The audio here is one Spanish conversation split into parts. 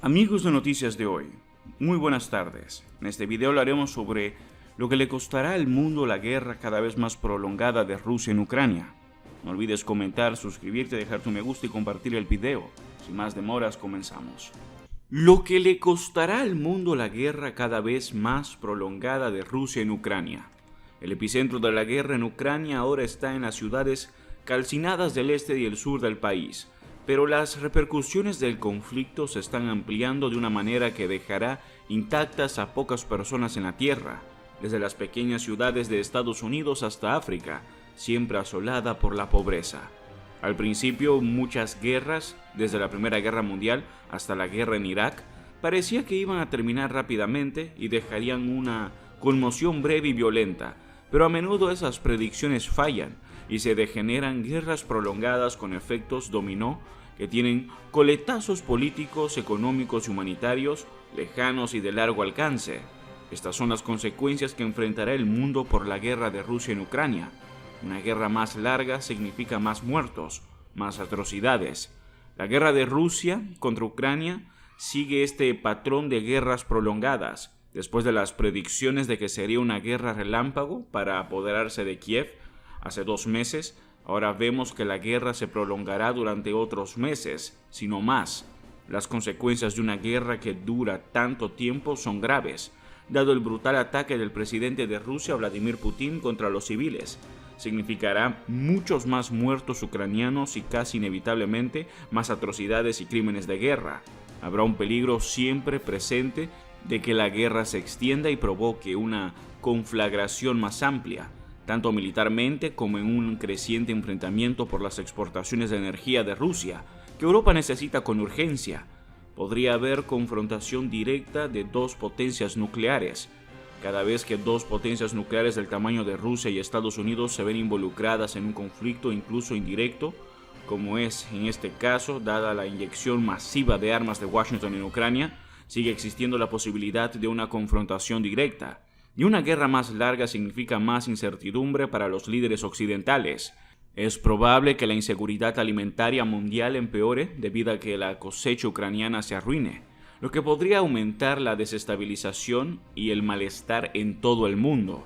Amigos de Noticias de Hoy, muy buenas tardes. En este video hablaremos sobre lo que le costará al mundo la guerra cada vez más prolongada de Rusia en Ucrania. No olvides comentar, suscribirte, dejar tu me gusta y compartir el video. Sin más demoras, comenzamos. Lo que le costará al mundo la guerra cada vez más prolongada de Rusia en Ucrania. El epicentro de la guerra en Ucrania ahora está en las ciudades calcinadas del este y el sur del país, pero las repercusiones del conflicto se están ampliando de una manera que dejará intactas a pocas personas en la tierra, desde las pequeñas ciudades de Estados Unidos hasta África, siempre asolada por la pobreza. Al principio, muchas guerras, desde la Primera Guerra Mundial hasta la guerra en Irak, parecía que iban a terminar rápidamente y dejarían una conmoción breve y violenta, pero a menudo esas predicciones fallan y se degeneran guerras prolongadas con efectos dominó que tienen coletazos políticos, económicos y humanitarios lejanos y de largo alcance. Estas son las consecuencias que enfrentará el mundo por la guerra de Rusia en Ucrania. Una guerra más larga significa más muertos, más atrocidades. La guerra de Rusia contra Ucrania sigue este patrón de guerras prolongadas, después de las predicciones de que sería una guerra relámpago para apoderarse de Kiev hace 2 meses. Ahora vemos que la guerra se prolongará durante otros meses, si no más. Las consecuencias de una guerra que dura tanto tiempo son graves, dado el brutal ataque del presidente de Rusia, Vladimir Putin, contra los civiles. Significará muchos más muertos ucranianos y casi inevitablemente más atrocidades y crímenes de guerra. Habrá un peligro siempre presente de que la guerra se extienda y provoque una conflagración más amplia, tanto militarmente como en un creciente enfrentamiento por las exportaciones de energía de Rusia, que Europa necesita con urgencia. Podría haber confrontación directa de 2 potencias nucleares. Cada vez que 2 potencias nucleares del tamaño de Rusia y Estados Unidos se ven involucradas en un conflicto incluso indirecto, como es en este caso, dada la inyección masiva de armas de Washington en Ucrania, sigue existiendo la posibilidad de una confrontación directa. Y una guerra más larga significa más incertidumbre para los líderes occidentales. Es probable que la inseguridad alimentaria mundial empeore debido a que la cosecha ucraniana se arruine, lo que podría aumentar la desestabilización y el malestar en todo el mundo.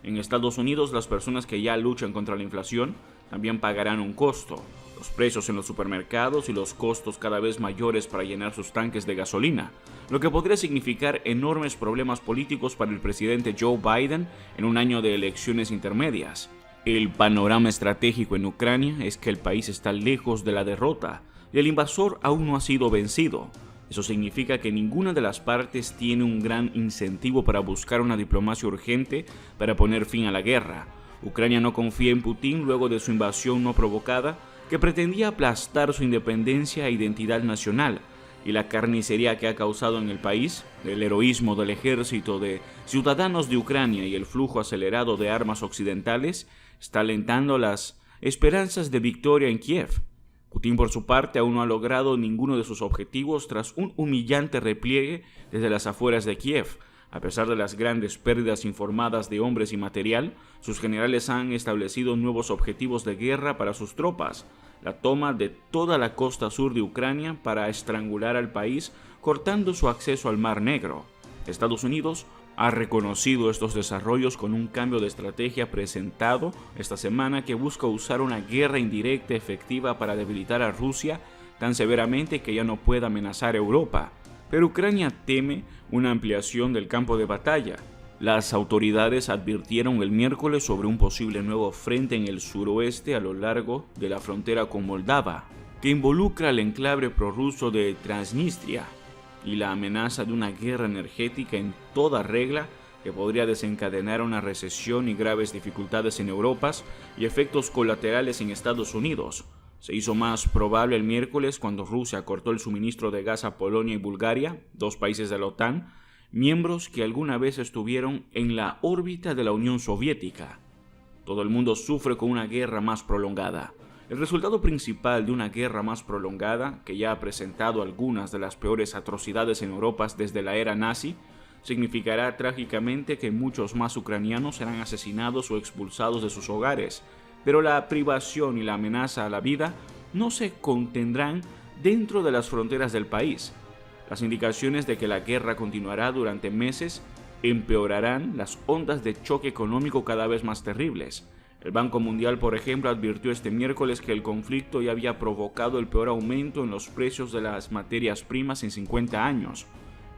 En Estados Unidos, las personas que ya luchan contra la inflación también pagarán un costo. Los precios en los supermercados y los costos cada vez mayores para llenar sus tanques de gasolina, lo que podría significar enormes problemas políticos para el presidente Joe Biden en un año de elecciones intermedias. El panorama estratégico en Ucrania es que el país está lejos de la derrota y el invasor aún no ha sido vencido. Eso significa que ninguna de las partes tiene un gran incentivo para buscar una diplomacia urgente para poner fin a la guerra. Ucrania no confía en Putin luego de su invasión no provocada, que pretendía aplastar su independencia e identidad nacional, y la carnicería que ha causado en el país, el heroísmo del ejército de ciudadanos de Ucrania y el flujo acelerado de armas occidentales, está alentando las esperanzas de victoria en Kiev. Putin, por su parte, aún no ha logrado ninguno de sus objetivos tras un humillante repliegue desde las afueras de Kiev. A pesar de las grandes pérdidas informadas de hombres y material, sus generales han establecido nuevos objetivos de guerra para sus tropas: la toma de toda la costa sur de Ucrania para estrangular al país, cortando su acceso al Mar Negro. Estados Unidos ha reconocido estos desarrollos con un cambio de estrategia presentado esta semana que busca usar una guerra indirecta efectiva para debilitar a Rusia tan severamente que ya no pueda amenazar a Europa. Pero Ucrania teme una ampliación del campo de batalla. Las autoridades advirtieron el miércoles sobre un posible nuevo frente en el suroeste a lo largo de la frontera con Moldava, que involucra al enclave prorruso de Transnistria, y la amenaza de una guerra energética en toda regla que podría desencadenar una recesión y graves dificultades en Europa y efectos colaterales en Estados Unidos. Se hizo más probable el miércoles cuando Rusia cortó el suministro de gas a Polonia y Bulgaria, 2 países de la OTAN, miembros que alguna vez estuvieron en la órbita de la Unión Soviética. Todo el mundo sufre con una guerra más prolongada. El resultado principal de una guerra más prolongada, que ya ha presentado algunas de las peores atrocidades en Europa desde la era nazi, significará trágicamente que muchos más ucranianos serán asesinados o expulsados de sus hogares, pero la privación y la amenaza a la vida no se contendrán dentro de las fronteras del país. Las indicaciones de que la guerra continuará durante meses empeorarán las ondas de choque económico cada vez más terribles. El Banco Mundial, por ejemplo, advirtió este miércoles que el conflicto ya había provocado el peor aumento en los precios de las materias primas en 50 años.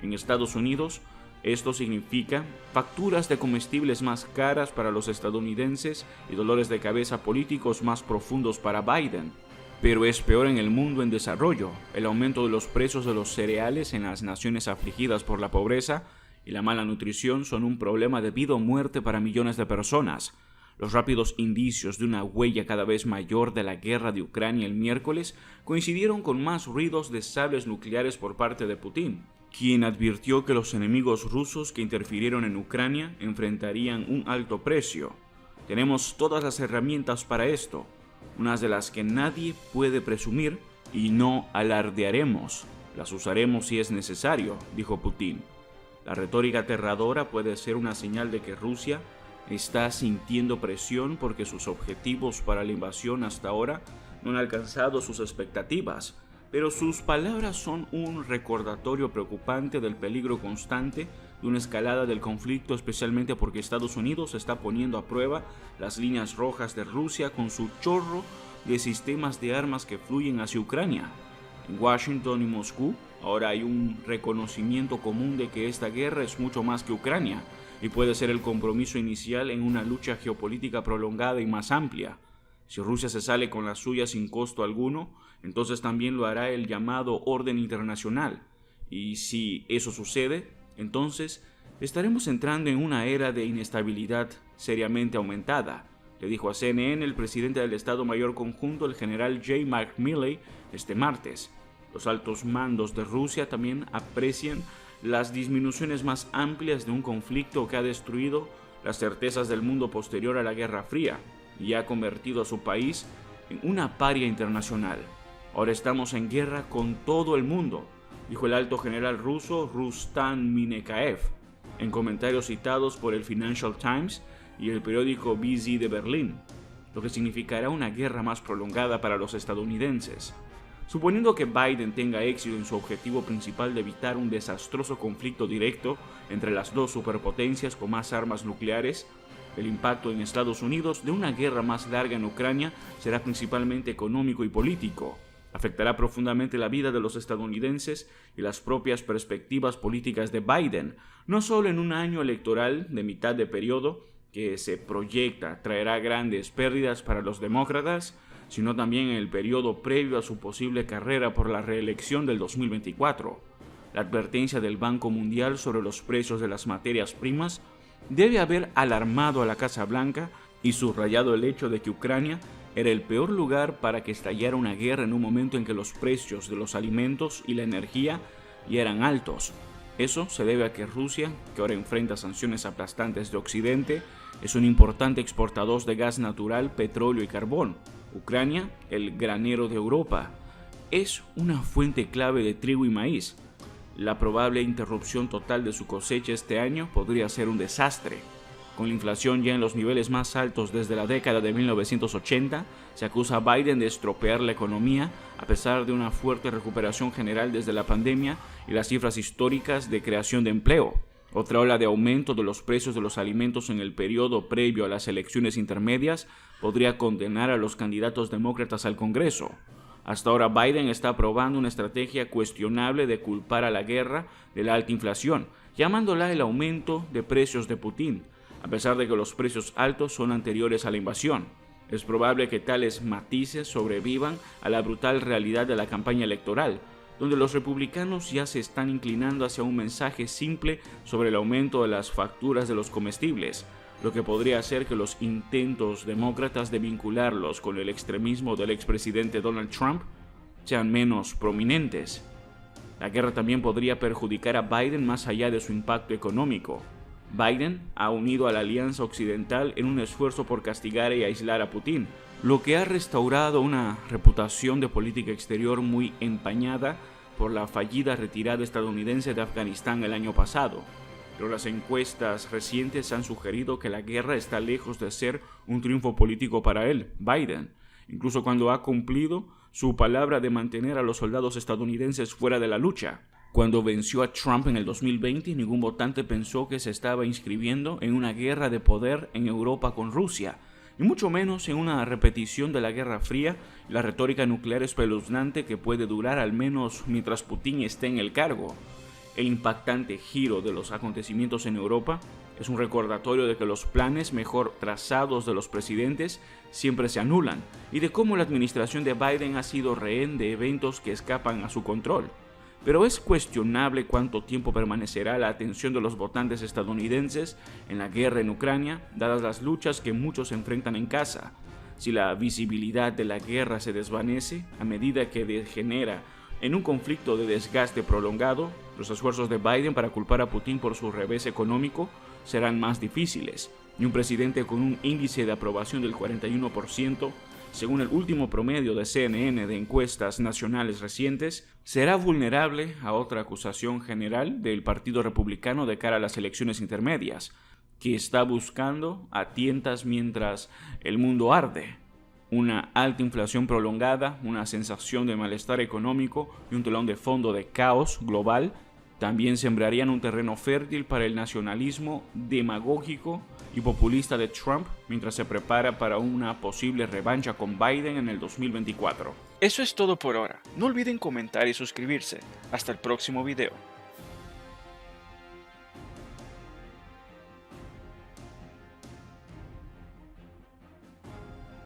En Estados Unidos, esto significa facturas de comestibles más caras para los estadounidenses y dolores de cabeza políticos más profundos para Biden. Pero es peor en el mundo en desarrollo. El aumento de los precios de los cereales en las naciones afligidas por la pobreza y la mala nutrición son un problema de vida o muerte para millones de personas. Los rápidos indicios de una huella cada vez mayor de la guerra de Ucrania el miércoles coincidieron con más ruidos de sables nucleares por parte de Putin, quien advirtió que los enemigos rusos que interfirieron en Ucrania enfrentarían un alto precio. Tenemos todas las herramientas para esto, unas de las que nadie puede presumir y no alardearemos. Las usaremos si es necesario, dijo Putin. La retórica aterradora puede ser una señal de que Rusia está sintiendo presión porque sus objetivos para la invasión hasta ahora no han alcanzado sus expectativas, pero sus palabras son un recordatorio preocupante del peligro constante de una escalada del conflicto, especialmente porque Estados Unidos está poniendo a prueba las líneas rojas de Rusia con su chorro de sistemas de armas que fluyen hacia Ucrania. En Washington y Moscú ahora hay un reconocimiento común de que esta guerra es mucho más que Ucrania y puede ser el compromiso inicial en una lucha geopolítica prolongada y más amplia. Si Rusia se sale con la suya sin costo alguno, entonces también lo hará el llamado orden internacional. Y si eso sucede, entonces estaremos entrando en una era de inestabilidad seriamente aumentada, le dijo a CNN el presidente del Estado Mayor Conjunto, el general J. Mark Milley, este martes. Los altos mandos de Rusia también aprecian las disminuciones más amplias de un conflicto que ha destruido las certezas del mundo posterior a la Guerra Fría y ha convertido a su país en una paria internacional. Ahora estamos en guerra con todo el mundo, dijo el alto general ruso Rustam Minekaev, en comentarios citados por el Financial Times y el periódico BZ de Berlín, lo que significará una guerra más prolongada para los estadounidenses. Suponiendo que Biden tenga éxito en su objetivo principal de evitar un desastroso conflicto directo entre las dos superpotencias con más armas nucleares, el impacto en Estados Unidos de una guerra más larga en Ucrania será principalmente económico y político. Afectará profundamente la vida de los estadounidenses y las propias perspectivas políticas de Biden, no solo en un año electoral de mitad de periodo que se proyecta traerá grandes pérdidas para los demócratas, sino también en el periodo previo a su posible carrera por la reelección del 2024. La advertencia del Banco Mundial sobre los precios de las materias primas debe haber alarmado a la Casa Blanca y subrayado el hecho de que Ucrania era el peor lugar para que estallara una guerra en un momento en que los precios de los alimentos y la energía ya eran altos. Eso se debe a que Rusia, que ahora enfrenta sanciones aplastantes de Occidente, es un importante exportador de gas natural, petróleo y carbón. Ucrania, el granero de Europa, es una fuente clave de trigo y maíz. La probable interrupción total de su cosecha este año podría ser un desastre. Con la inflación ya en los niveles más altos desde la década de 1980, se acusa a Biden de estropear la economía a pesar de una fuerte recuperación general desde la pandemia y las cifras históricas de creación de empleo. Otra ola de aumento de los precios de los alimentos en el periodo previo a las elecciones intermedias podría condenar a los candidatos demócratas al Congreso. Hasta ahora Biden está aprobando una estrategia cuestionable de culpar a la guerra de la alta inflación, llamándola el aumento de precios de Putin, a pesar de que los precios altos son anteriores a la invasión. Es probable que tales matices sobrevivan a la brutal realidad de la campaña electoral, donde los republicanos ya se están inclinando hacia un mensaje simple sobre el aumento de las facturas de los comestibles, lo que podría hacer que los intentos demócratas de vincularlos con el extremismo del expresidente Donald Trump sean menos prominentes. La guerra también podría perjudicar a Biden más allá de su impacto económico. Biden ha unido a la Alianza Occidental en un esfuerzo por castigar y aislar a Putin, lo que ha restaurado una reputación de política exterior muy empañada por la fallida retirada estadounidense de Afganistán el año pasado. Pero las encuestas recientes han sugerido que la guerra está lejos de ser un triunfo político para él, Biden, incluso cuando ha cumplido su palabra de mantener a los soldados estadounidenses fuera de la lucha. Cuando venció a Trump en el 2020, ningún votante pensó que se estaba inscribiendo en una guerra de poder en Europa con Rusia, y mucho menos en una repetición de la Guerra Fría y la retórica nuclear espeluznante que puede durar al menos mientras Putin esté en el cargo. El impactante giro de los acontecimientos en Europa es un recordatorio de que los planes mejor trazados de los presidentes siempre se anulan y de cómo la administración de Biden ha sido rehén de eventos que escapan a su control. Pero es cuestionable cuánto tiempo permanecerá la atención de los votantes estadounidenses en la guerra en Ucrania, dadas las luchas que muchos enfrentan en casa. Si la visibilidad de la guerra se desvanece a medida que degenera en un conflicto de desgaste prolongado, los esfuerzos de Biden para culpar a Putin por su revés económico serán más difíciles, y un presidente con un índice de aprobación del 41%, según el último promedio de CNN de encuestas nacionales recientes, será vulnerable a otra acusación general del Partido Republicano de cara a las elecciones intermedias, que está buscando a tientas mientras el mundo arde. Una alta inflación prolongada, una sensación de malestar económico y un telón de fondo de caos global también sembrarían un terreno fértil para el nacionalismo demagógico y populista de Trump mientras se prepara para una posible revancha con Biden en el 2024. Eso es todo por ahora. No olviden comentar y suscribirse. Hasta el próximo video.